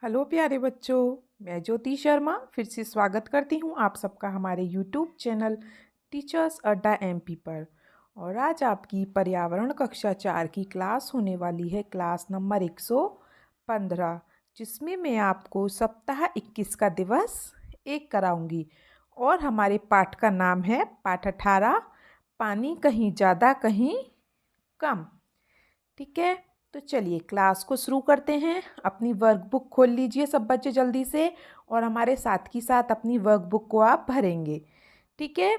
Hello प्यारे बच्चों, मैं ज्योति शर्मा फिर से स्वागत करती हूँ आप सबका हमारे यूट्यूब चैनल टीचर्स अड्डा एमपी पर। और आज आपकी पर्यावरण कक्षा 4 की क्लास होने वाली है, क्लास नंबर 115, जिसमें मैं आपको सप्ताह 21 का दिवस 1 कराऊंगी। और हमारे पाठ का नाम है पाठ 18, पानी कहीं ज़्यादा कहीं कम। ठीक है, तो चलिए क्लास को शुरू करते हैं। अपनी वर्कबुक खोल लीजिए सब बच्चे जल्दी से, और हमारे साथ की साथ अपनी वर्कबुक को आप भरेंगे। ठीक है,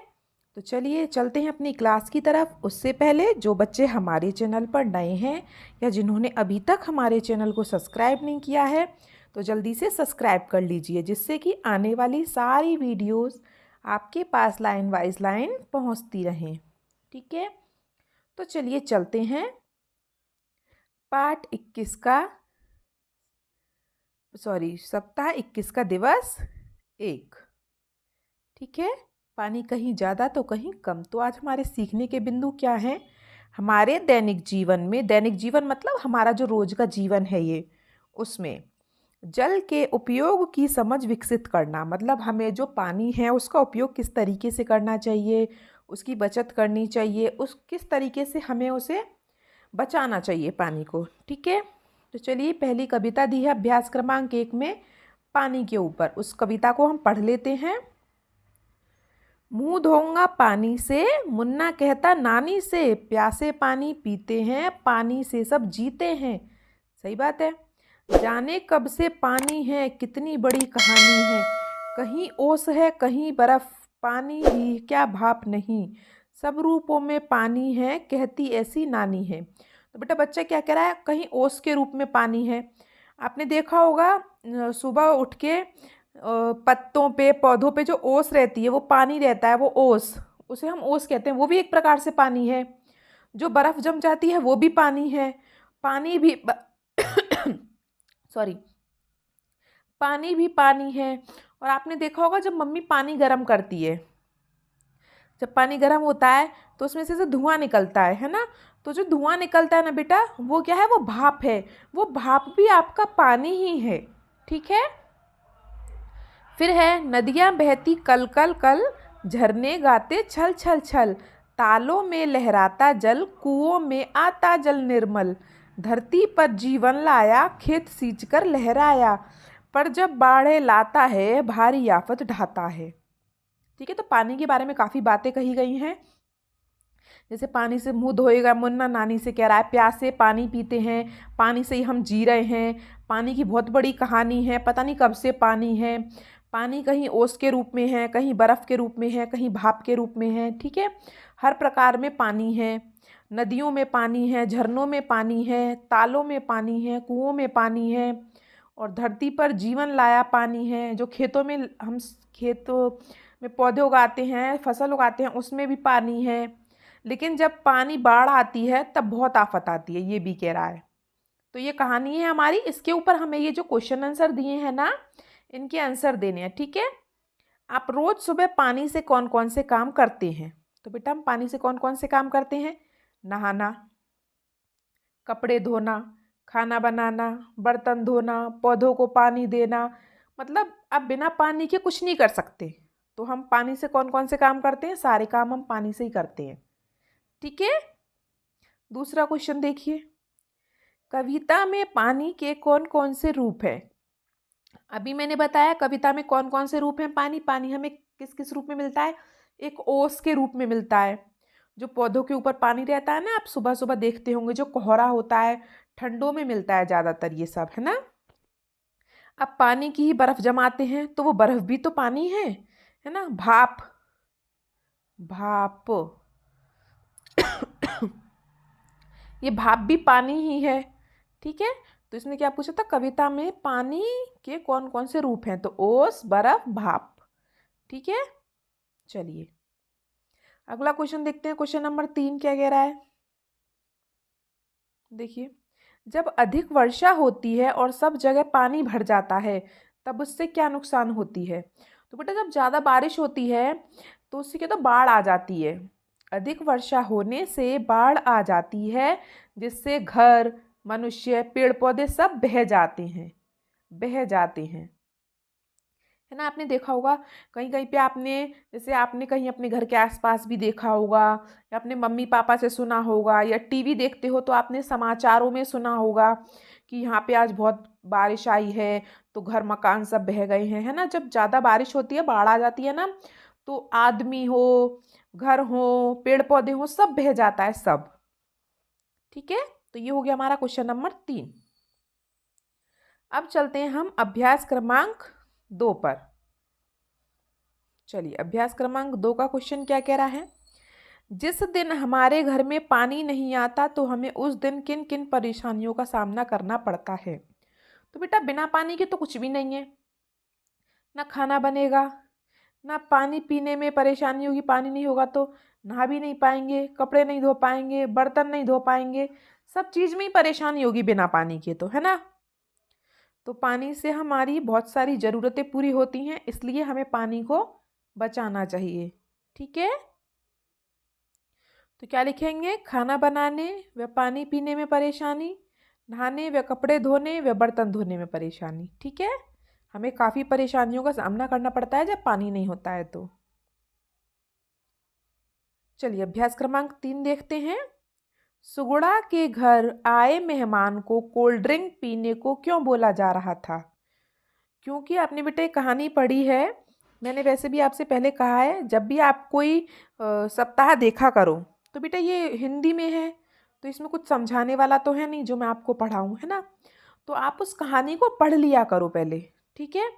तो चलिए चलते हैं अपनी क्लास की तरफ। उससे पहले जो बच्चे हमारे चैनल पर नए हैं या जिन्होंने अभी तक हमारे चैनल को सब्सक्राइब नहीं किया है, तो जल्दी से सब्सक्राइब कर लीजिए, जिससे कि आने वाली सारी वीडियोस आपके पास लाइन वाइज लाइन पहुंचती रहें। ठीक है, तो चलिए चलते हैं पाठ 21 का सप्ताह 21 का दिवस 1। ठीक है, पानी कहीं ज़्यादा तो कहीं कम। तो आज हमारे सीखने के बिंदु क्या हैं? हमारे दैनिक जीवन में, दैनिक जीवन मतलब हमारा जो रोज का जीवन है ये, उसमें जल के उपयोग की समझ विकसित करना। मतलब हमें जो पानी है उसका उपयोग किस तरीके से करना चाहिए, उसकी बचत करनी चाहिए, उस किस तरीके से हमें उसे बचाना चाहिए पानी को। ठीक है, तो चलिए पहली कविता दी है अभ्यास क्रमांक 1 में पानी के ऊपर। उस कविता को हम पढ़ लेते हैं। मुंह धोऊंगा पानी से, मुन्ना कहता नानी से, प्यासे पानी पीते हैं, पानी से सब जीते हैं। सही बात है। जाने कब से पानी है, कितनी बड़ी कहानी है, कहीं ओस है कहीं बर्फ, पानी ही क्या भाप नहीं, सब रूपों में पानी है, कहती ऐसी नानी है। तो बेटा बच्चा क्या कह रहा है? कहीं ओस के रूप में पानी है। आपने देखा होगा सुबह उठ के पत्तों पे, पौधों पे जो ओस रहती है वो पानी रहता है, वो ओस, उसे हम ओस कहते हैं। वो भी एक प्रकार से पानी है। जो बर्फ़ जम जाती है वो भी पानी है। पानी भी सॉरी पानी भी पानी है। और आपने देखा होगा जब मम्मी पानी गर्म करती है, जब पानी गर्म होता है तो उसमें से धुआं निकलता है ना। तो जो धुआं निकलता है ना बेटा, वो क्या है? वो भाप है। वो भाप भी आपका पानी ही है। ठीक है। फिर है नदियां बहती कल कल कल, झरने गाते छल छल छल, तालों में लहराता जल, कुओं में आता जल निर्मल, धरती पर जीवन लाया, खेत सींच कर लहराया, पर जब बाढ़े लाता है, भारी आफत ढाता है। ठीक है, तो पानी के बारे में काफ़ी बातें कही गई हैं। जैसे पानी से मुंह धोएगा मुन्ना नानी से कह रहा है, प्यास से पानी पीते हैं, पानी से ही हम जी रहे हैं, पानी की बहुत बड़ी कहानी है, पता नहीं कब से पानी है, पानी कहीं ओस के रूप में है, कहीं बर्फ़ के रूप में है, कहीं भाप के रूप में है। ठीक है, हर प्रकार में पानी है। नदियों में पानी है, झरनों में पानी है, तालों में पानी है, कुओं में पानी है, और धरती पर जीवन लाया पानी है। जो खेतों में हम खेतों में पौधे उगाते हैं, फसल उगाते हैं, उसमें भी पानी है। लेकिन जब पानी बाढ़ आती है तब बहुत आफत आती है, ये भी कह रहा है। तो ये कहानी है हमारी। इसके ऊपर हमें ये जो क्वेश्चन आंसर दिए हैं ना, इनके आंसर देने हैं। ठीक है, आप रोज सुबह पानी से कौन कौन से काम करते हैं? तो बेटा हम पानी से कौन कौन से काम करते हैं? नहाना, कपड़े धोना, खाना बनाना, बर्तन धोना, पौधों को पानी देना। मतलब आप बिना पानी के कुछ नहीं कर सकते। तो हम पानी से कौन कौन से काम करते हैं? सारे काम हम पानी से ही करते हैं। ठीक है, दूसरा क्वेश्चन देखिए। कविता में पानी के कौन कौन से रूप हैं? अभी मैंने बताया कविता में कौन कौन से रूप हैं। पानी पानी हमें किस किस रूप में मिलता है? एक ओस के रूप में मिलता है, जो पौधों के ऊपर पानी रहता है ना। आप सुबह सुबह देखते होंगे जो कोहरा होता है, ठंडों में मिलता है ज़्यादातर ये सब, है ना। अब पानी की ही बर्फ जमाते हैं तो वो बर्फ भी तो पानी है ना। भाप, भाप ये भाप भी पानी ही है। ठीक है, तो इसने क्या पूछा था? कविता में पानी के कौन कौन से रूप हैं? तो ओस, बर्फ, भाप। ठीक है, चलिए अगला क्वेश्चन देखते हैं। क्वेश्चन नंबर 3 क्या कह रहा है? देखिए, जब अधिक वर्षा होती है और सब जगह पानी भर जाता है, तब उससे क्या नुकसान होती है? तो बेटा जब ज़्यादा बारिश होती है तो उससे क्या, तो बाढ़ आ जाती है। अधिक वर्षा होने से बाढ़ आ जाती है, जिससे घर, मनुष्य, पेड़ पौधे सब बह जाते हैं। बह जाते हैं, है ना। आपने देखा होगा कहीं कहीं पे, आपने जैसे आपने कहीं अपने घर के आसपास भी देखा होगा, या अपने मम्मी पापा से सुना होगा, या टीवी देखते हो तो आपने समाचारों में सुना होगा कि यहाँ पे आज बहुत बारिश आई है, तो घर मकान सब बह गए हैं, है ना। जब ज़्यादा बारिश होती है, बाढ़ आ जाती है ना, तो आदमी हो, घर हो, पेड़ पौधे हो, सब बह जाता है, सब। ठीक है, तो ये हो गया हमारा क्वेश्चन नंबर 3। अब चलते हैं हम अभ्यास क्रमांक 2 पर। चलिए, अभ्यास क्रमांक 2 का क्वेश्चन क्या कह रहा है। जिस दिन हमारे घर में पानी नहीं आता तो हमें उस दिन किन किन परेशानियों का सामना करना पड़ता है। तो बेटा, बिना पानी के तो कुछ भी नहीं है, ना खाना बनेगा, ना पानी पीने में परेशानी होगी, पानी नहीं होगा तो नहा भी नहीं पाएंगे, कपड़े नहीं धो पाएंगे, बर्तन नहीं धो पाएंगे, सब चीज़ में ही परेशानी होगी बिना पानी के, तो है ना। तो पानी से हमारी बहुत सारी ज़रूरतें पूरी होती हैं, इसलिए हमें पानी को बचाना चाहिए। ठीक है, तो क्या लिखेंगे, खाना बनाने व पानी पीने में परेशानी, नहाने व कपड़े धोने व बर्तन धोने में परेशानी। ठीक है, हमें काफ़ी परेशानियों का सामना करना पड़ता है जब पानी नहीं होता है तो। चलिए, अभ्यास क्रमांक 3 देखते हैं। सुगुणा के घर आए मेहमान को कोल्ड ड्रिंक पीने को क्यों बोला जा रहा था। क्योंकि आपने बेटा एक कहानी पढ़ी है, मैंने वैसे भी आपसे पहले कहा है, जब भी आप कोई सप्ताह देखा करो तो बेटा ये हिंदी में है, तो इसमें कुछ समझाने वाला तो है नहीं जो मैं आपको पढ़ाऊँ, है ना। तो आप उस कहानी को पढ़ लिया करो पहले। ठीक है,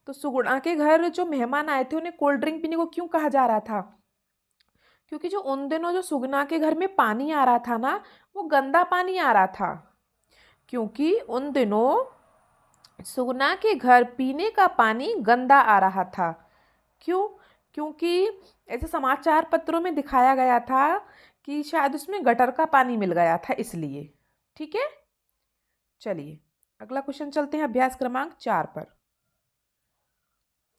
तो सुगुणा के घर जो मेहमान आए थे उन्हें कोल्ड ड्रिंक पीने को क्यों कहा जा रहा था। क्योंकि जो उन दिनों जो सुगुणा के घर में पानी आ रहा था ना, वो गंदा पानी आ रहा था। क्योंकि उन दिनों सुगुणा के घर पीने का पानी गंदा आ रहा था। क्यों? क्योंकि ऐसे समाचार पत्रों में दिखाया गया था कि शायद उसमें गटर का पानी मिल गया था, इसलिए। ठीक है, चलिए अगला क्वेश्चन चलते हैं अभ्यास क्रमांक 4 पर।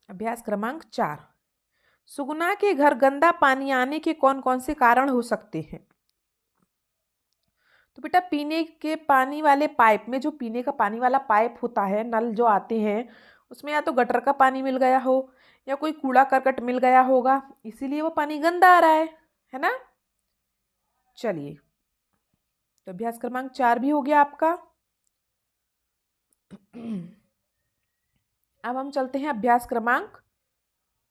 अभ्यास क्रमांक 4, सुगुणा के घर गंदा पानी आने के कौन कौन से कारण हो सकते हैं। तो बेटा, पीने के पानी वाले पाइप में, जो पीने का पानी वाला पाइप होता है, नल जो आते हैं, उसमें या तो गटर का पानी मिल गया हो या कोई कूड़ा करकट मिल गया होगा, इसीलिए वो पानी गंदा आ रहा है ना। चलिए, तो अभ्यास क्रमांक 4 भी हो गया आपका। अब हम चलते हैं अभ्यास क्रमांक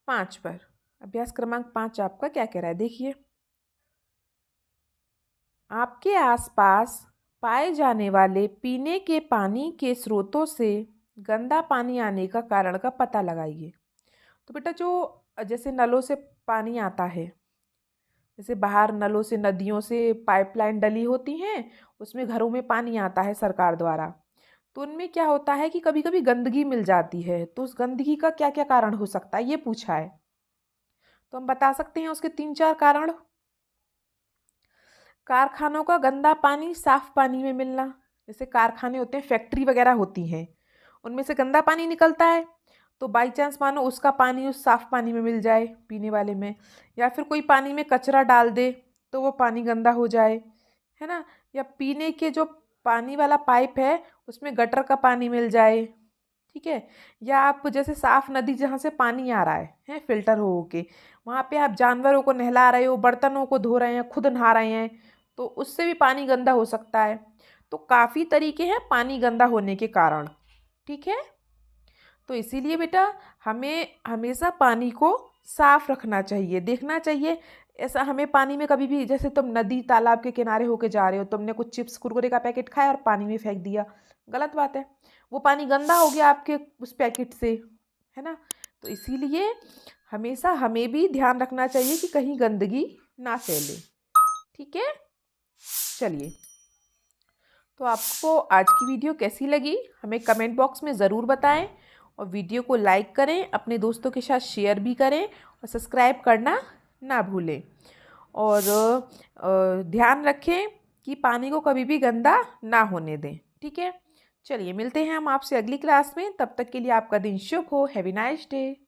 5 पर। अभ्यास क्रमांक 5 आपका क्या कह रहा है, देखिए। आपके आसपास पाए जाने वाले पीने के पानी के स्रोतों से गंदा पानी आने का कारण का पता लगाइए। तो बेटा, जो जैसे नलों से पानी आता है, जैसे बाहर नलों से, नदियों से पाइपलाइन डली होती हैं, उसमें घरों में पानी आता है सरकार द्वारा, तो उनमें क्या होता है कि कभी कभी गंदगी मिल जाती है, तो उस गंदगी का क्या क्या कारण हो सकता है, ये पूछा है। तो हम बता सकते हैं उसके 3-4 कारण। कारखानों का गंदा पानी साफ पानी में मिलना, जैसे कारखाने होते हैं, फैक्ट्री वगैरह होती हैं, उनमें से गंदा पानी निकलता है, तो बाई चांस मानो उसका पानी उस साफ पानी में मिल जाए, पीने वाले में, या फिर कोई पानी में कचरा डाल दे तो वो पानी गंदा हो जाए, है ना। या पीने के जो पानी वाला पाइप है उसमें गटर का पानी मिल जाए। ठीक है, या आप जैसे साफ नदी जहाँ से पानी आ रहा है फिल्टर हो के, वहाँ पे आप जानवरों को नहला रहे हो, बर्तनों को धो रहे हैं, खुद नहा रहे हैं, तो उससे भी पानी गंदा हो सकता है। तो काफ़ी तरीके हैं पानी गंदा होने के कारण। ठीक है, तो इसीलिए बेटा हमें हमेशा पानी को साफ रखना चाहिए, देखना चाहिए। ऐसा हमें पानी में कभी भी, जैसे तुम नदी तालाब के किनारे होके जा रहे हो, तुमने कुछ चिप्स कुरकुरे का पैकेट खाया और पानी में फेंक दिया, गलत बात है, वो पानी गंदा हो गया आपके उस पैकेट से, है ना। तो इसीलिए हमेशा हमें भी ध्यान रखना चाहिए कि कहीं गंदगी ना फैले। ठीक है, चलिए, तो आपको आज की वीडियो कैसी लगी हमें कमेंट बॉक्स में ज़रूर बताएं, और वीडियो को लाइक करें, अपने दोस्तों के साथ शेयर भी करें, और सब्सक्राइब करना ना भूलें। और ध्यान रखें कि पानी को कभी भी गंदा ना होने दें। ठीक है, चलिए मिलते हैं हम आपसे अगली क्लास में, तब तक के लिए आपका दिन शुभ हो। Have a nice day.